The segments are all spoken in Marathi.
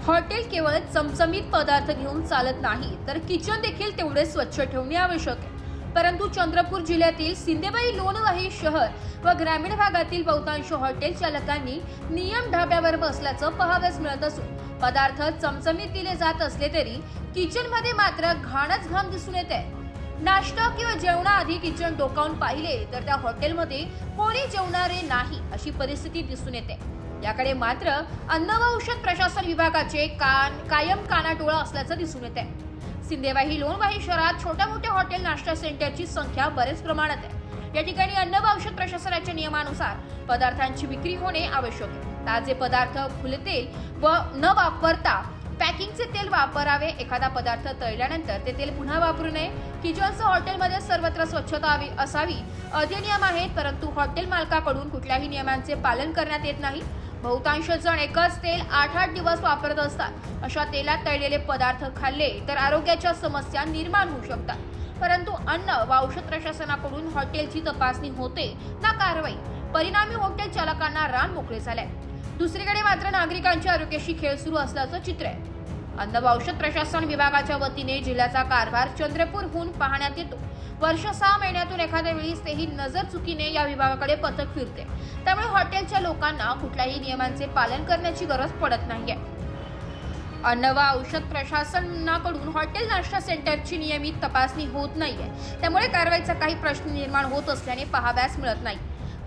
हॉटेल केवळ चमचमीत पदार्थ घेऊन चालत नाही, तर किचन देखील तेवढे स्वच्छ ठेवणे आवश्यक आहे। परंतु चंद्रपूर जिल्ह्यातील सिंदेवाही लोणवाही शहर व ग्रामीण भागातील बहुतांश हॉटेल चालकांनी नियम ढाब्यावर बसल्याचं पाहावयास मिळत असून पदार्थ चमचमीत दिले जात असले तरी किचन मध्ये मात्र घाणच घाम दिसून येते। नाश्ता किंवा जेवणाआधी किचन डोकावून पाहिले तर त्या हॉटेलमध्ये कोणी जेवणारे नाही अशी परिस्थिती दिसून येते। याकडे मात्र अन्न व औषध प्रशासन विभागाचे कायम कानाडोळा असल्याचं दिसून येते। सिंदेवाही लोणवाही शहरात छोट्या मोठ्या हॉटेल नाश्ता सेंटरची संख्या बरेच प्रमाणात आहे। या ठिकाणी अन्न व औषध प्रशासनाच्या नियमानुसार पदार्थांची विक्री होणे आवश्यक आहे। ताजे पदार्थ खुले तेल व न वापरता पॅकिंगचे तेल वापरावे। एखादा पदार्थ तळल्यानंतर ते तेल पुन्हा वापरू नये। किचनसह हॉटेलमध्ये सर्वत्र स्वच्छता असावी अधिनियम आहेत, परंतु हॉटेल मालकाकडून कुठल्याही नियमांचे पालन करण्यात येत नाही। बहुतांश जण एकच तेल 8-8 दिवस वापरत असतात। अशा तेलात तळलेले पदार्थ खाल्ले तर आरोग्याच्या समस्या निर्माण होऊ शकतात, परंतु अन्न व औषध प्रशासनाकडून हॉटेलची तपासणी होते ना कारवाई। परिणामी हॉटेल चालकांना रान मोकळे झाले। दुसरीकडे मात्र नागरिकांच्या आरोग्याशी खेळ सुरू असल्याचं चित्र आहे। अन्न व औषध प्रशासन विभागाच्या वतीने जिल्ह्याचा कारभार चंद्रपूरहून पाहण्यात येतो। वर्ष 6 महिन्यातून एखाद्या वेळेस तेही नजर चुकीने या विभागाकडे पथक फिरते। त्यामुळे हॉटेलच्या लोकांना कुठल्याही नियमांचे पालन करण्याची गरज पडत नाहीये। अन्न व औषध प्रशासनाकडून हॉटेल नाश्ता सेंटरची नियमित तपासणी होत नाहीये, त्यामुळे कारवाईचा काही प्रश्न निर्माण होत असल्याने पाहावयास मिळत नाही।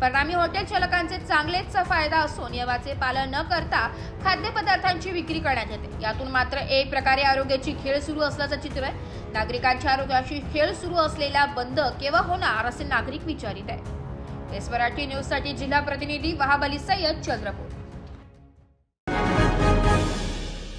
परिणामी हॉटेल चालकांचे चांगलेच फायदा असो नियमाचे पालन न करता खाद्यपदार्थांची विक्री करण्यात येते। यातून मात्र एक प्रकारे आरोग्याची खेळ सुरू असल्याचं चित्र आहे। नागरिकांच्या आरोग्याशी खेळ सुरू असलेला बंद केव्हा होणार असे नागरिक विचारित आहेत। एस मराठी न्यूज साठी जिल्हा प्रतिनिधी वहाब अली सय्यद, चंद्रपूर।